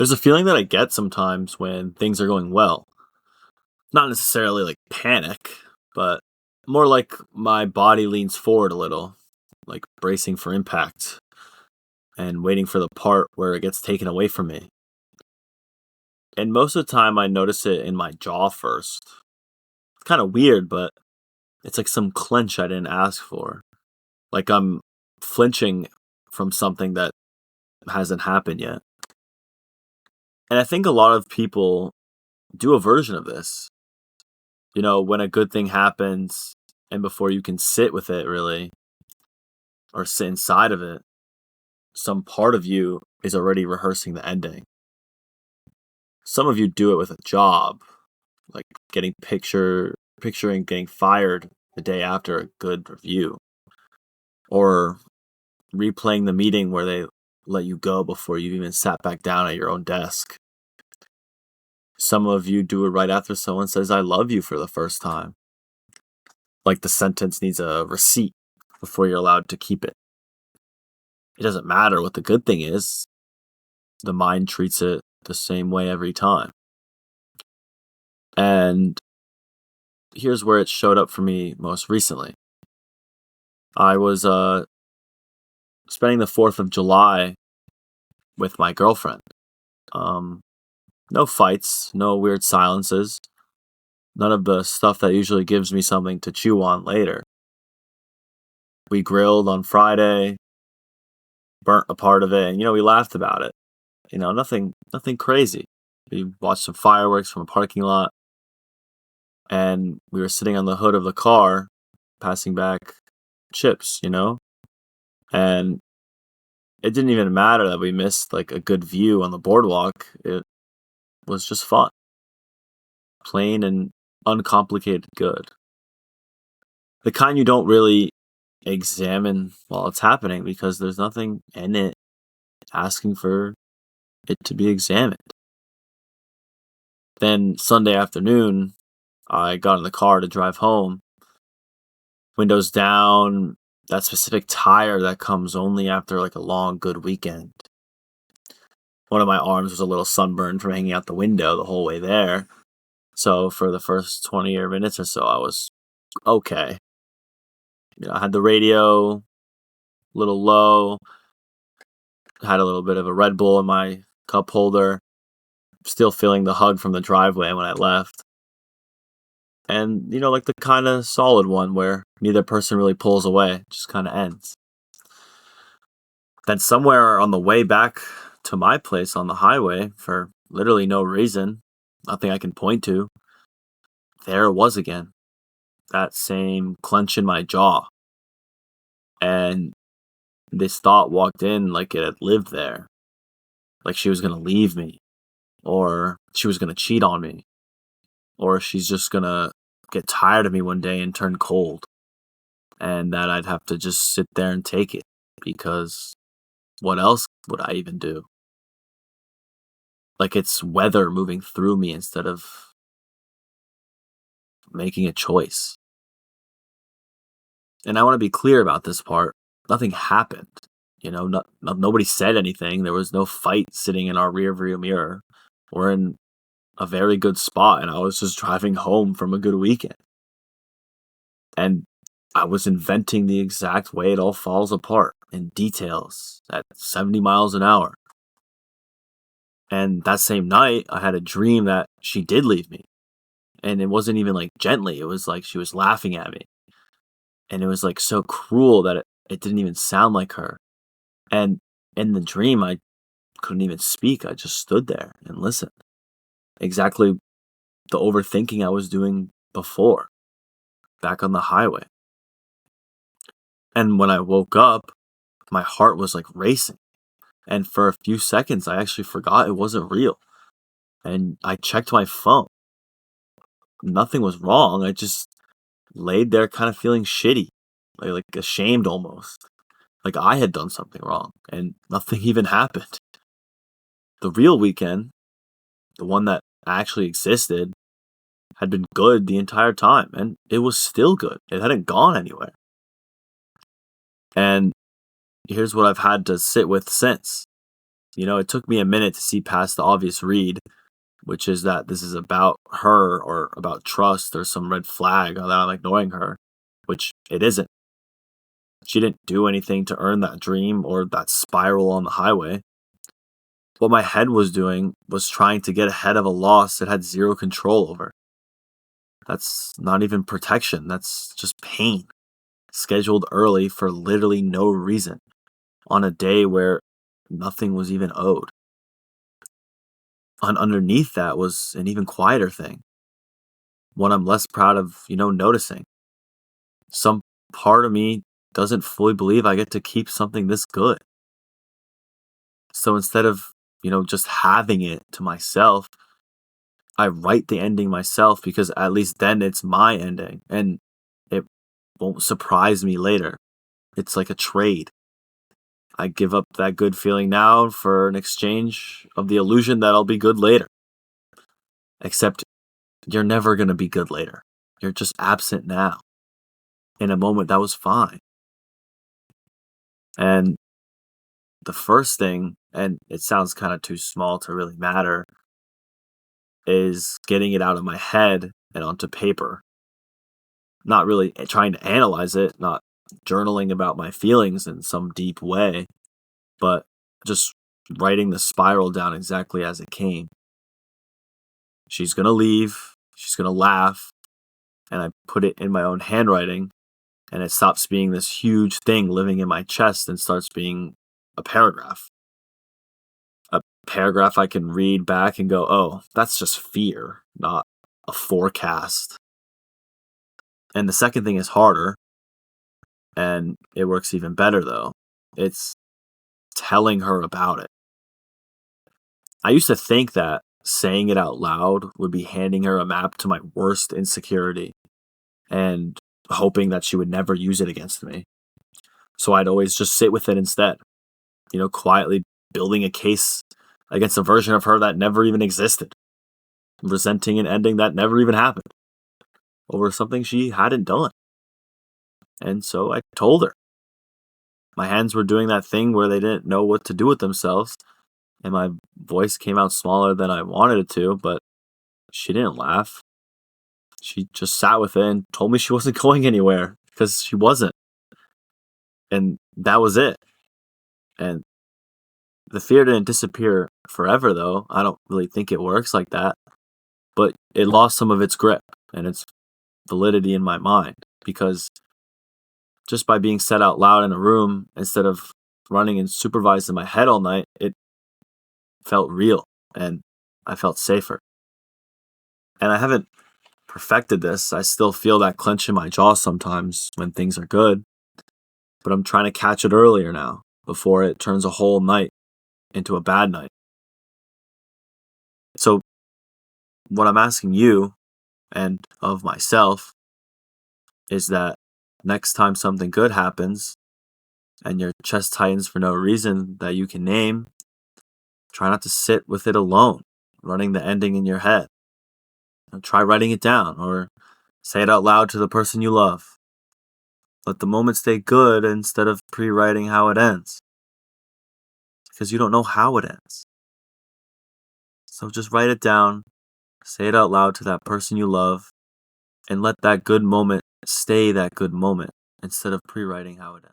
There's a feeling that I get sometimes when things are going well. Not necessarily like panic, but more like my body leans forward a little, like bracing for impact and waiting for the part where it gets taken away from me. And most of the time, I notice it in my jaw first. It's kind of weird, but it's like some clench I didn't ask for. Like I'm flinching from something that hasn't happened yet. And I think a lot of people do a version of this. When a good thing happens and before you can sit with it really or sit inside of it, some part of you is already rehearsing the ending. Some of you do it with a job, like picturing getting fired the day after a good review, or replaying the meeting where they let you go before you even sat back down at your own desk. Some of you do it right after someone says, I love you for the first time. Like the sentence needs a receipt before you're allowed to keep it. It doesn't matter what the good thing is. The mind treats it the same way every time. And here's where it showed up for me most recently. I was spending the 4th of July with my girlfriend. No fights, no weird silences, none of the stuff that usually gives me something to chew on later. We grilled on Friday, burnt a part of it, and we laughed about it. Nothing crazy. We watched some fireworks from a parking lot, and we were sitting on the hood of the car, passing back chips, and it didn't even matter that we missed like a good view on the boardwalk. It was just fun. Plain and uncomplicated good. The kind you don't really examine while it's happening because there's nothing in it asking for it to be examined. Then Sunday afternoon, I got in the car to drive home. Windows down, that specific tire that comes only after like a long, good weekend. One of my arms was a little sunburned from hanging out the window the whole way there. So for the first 20 minutes or so, I was okay. I had the radio a little low, had a little bit of a Red Bull in my cup holder, still feeling the hug from the driveway when I left. And, like the kind of solid one where neither person really pulls away, it just kind of ends. Then somewhere on the way back to my place on the highway, for literally no reason, nothing I can point to, there it was again. That same clench in my jaw. And this thought walked in like it had lived there. Like she was going to leave me. Or she was going to cheat on me. Or she's just going to get tired of me one day and turn cold. And that I'd have to just sit there and take it. Because what else would I even do? Like it's weather moving through me instead of making a choice. And I want to be clear about this part. Nothing happened. Nobody said anything. There was no fight sitting in our rearview mirror. We're in a very good spot, and I was just driving home from a good weekend. And I was inventing the exact way it all falls apart in details at 70 miles an hour. And that same night, I had a dream that she did leave me. And it wasn't even like gently. It was like she was laughing at me. And it was like so cruel that it didn't even sound like her. And in the dream, I couldn't even speak. I just stood there and listened. Exactly the overthinking I was doing before, back on the highway. And when I woke up, my heart was like racing. And for a few seconds, I actually forgot it wasn't real. And I checked my phone. Nothing was wrong. I just laid there kind of feeling shitty, like ashamed almost. Like I had done something wrong and nothing even happened. The real weekend, the one that actually existed, had been good the entire time, and it was still good. It hadn't gone anywhere. And here's what I've had to sit with since. It took me a minute to see past the obvious read, which is that this is about her or about trust or some red flag that I'm ignoring her, which it isn't. She didn't do anything to earn that dream or that spiral on the highway. What my head was doing was trying to get ahead of a loss it had zero control over. That's not even protection, that's just pain, scheduled early for literally no reason, on a day where nothing was even owed. And underneath that was an even quieter thing, one I'm less proud of, noticing. Some part of me doesn't fully believe I get to keep something this good. So instead of, just having it to myself, I write the ending myself because at least then it's my ending and it won't surprise me later. It's like a trade. I give up that good feeling now for an exchange of the illusion that I'll be good later. Except you're never going to be good later. You're just absent now. In a moment that was fine. And the first thing, and it sounds kind of too small to really matter, is getting it out of my head and onto paper. Not really trying to analyze it, not journaling about my feelings in some deep way, but just writing the spiral down exactly as it came. She's going to leave, she's going to laugh, and I put it in my own handwriting, and it stops being this huge thing living in my chest and starts being a paragraph. A paragraph I can read back and go, oh, that's just fear, not a forecast. And the second thing is harder, and it works even better though. It's telling her about it. I used to think that saying it out loud would be handing her a map to my worst insecurity and hoping that she would never use it against me. So I'd always just sit with it instead, quietly building a case against a version of her that never even existed, resenting an ending that never even happened over something she hadn't done. And so I told her. My hands were doing that thing where they didn't know what to do with themselves, and my voice came out smaller than I wanted it to, but she didn't laugh. She just sat with it and told me she wasn't going anywhere, because she wasn't. And that was it. And the fear didn't disappear forever, though. I don't really think it works like that. But it lost some of its grip and its validity in my mind, because just by being said out loud in a room instead of running and supervised in my head all night, it felt real and I felt safer. And I haven't perfected this. I still feel that clench in my jaw sometimes when things are good, but I'm trying to catch it earlier now before it turns a whole night into a bad night. So what I'm asking you and of myself is that next time something good happens and your chest tightens for no reason that you can name, try not to sit with it alone, running the ending in your head. Try writing it down or say it out loud to the person you love. Let the moment stay good instead of pre-writing how it ends, because you don't know how it ends. So just write it down, say it out loud to that person you love, and let that good moment stay that good moment instead of pre-writing how it ends.